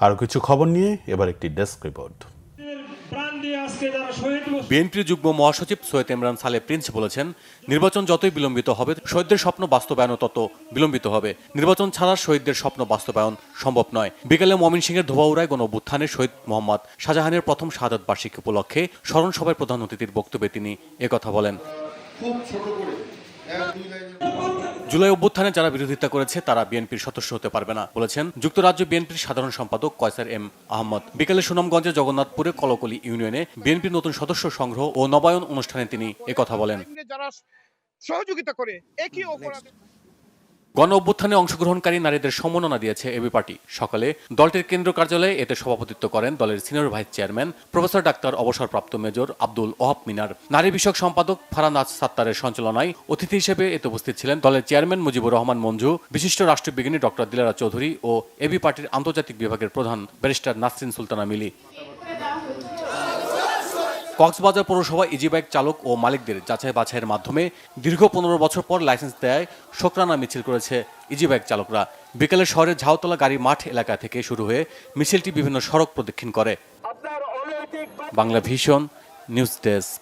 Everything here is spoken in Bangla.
আরও কিছু খবর নিয়ে এবার একটি ডেস্ক রিপোর্ট। বিএনপির যুগ্ম মহাসচিব সৈয়দ ইমরান সালে প্রিন্স বলেছেন, নির্বাচন যতই বিলম্বিত হবে শহীদদের স্বপ্ন বাস্তবায়নও তত বিলম্বিত হবে। নির্বাচন ছাড়া শহীদদের স্বপ্ন বাস্তবায়ন সম্ভব নয়। বিকেলে ময়মনসিংহের ধোবাউড়ায় গণঅভ্যুত্থানে শহীদ মোহাম্মদ শাহজাহানের প্রথম শাহাদাত বার্ষিকী উপলক্ষে স্মরণ সভায় প্রধান অতিথির বক্তব্যে তিনি একথা বলেন। জুলাই অভ্যুত্থানে যারা বিরোধিতা করেছে তারা বিএনপির সদস্য হতে পারবে না বলেছেন যুক্তরাজ্য বিএনপির সাধারণ সম্পাদক কয়সার এম আহমদ। বিকেলে সুনামগঞ্জের জগন্নাথপুরে কলকলি ইউনিয়নে বিএনপির নতুন সদস্য সংগ্রহ ও নবায়ন অনুষ্ঠানে তিনি একথা বলেন। সহযোগিতা করে একই অপরাধ গণ অভ্যুত্থানে অংশগ্রহণকারী নারীদের সম্মাননা দিয়েছে এবি পার্টি। সকালে দলটির কেন্দ্র কার্যালয়ে এতে সভাপতিত্ব করেন দলের senior vice chairman professor doctor অবসরপ্রাপ্ত মেজর আব্দুল ওহাব মিনার। নারী বিষয়ক সম্পাদক ফারানাজ সাত্তারের সঞ্চালনায় অতিথি হিসেবে এতে উপস্থিত ছিলেন দলের চেয়ারম্যান মুজিবুর রহমান মঞ্জু, বিশিষ্ট রাষ্ট্রবিজ্ঞানী ডক্টর দিলারা চৌধুরী ও এবি পার্টির আন্তর্জাতিক বিভাগের প্রধান ব্যারিস্টার নাসরিন সুলতানা মিলি। কক্সবাজার পৌরসভা ইজিবাইক চালক ও মালিকদের যাচাই বাছাইয়ের মাধ্যমে দীর্ঘ ১৫ বছর পর লাইসেন্স দেয় শোকরানা মিছিল করেছে ইজিবাইক চালকরা। বিকেলে শহরের ঝাউতলা গাড়ি মাঠ এলাকা থেকে শুরু হয়ে মিছিলটি বিভিন্ন সড়ক প্রদক্ষিণ করে। Bangla vision news desk.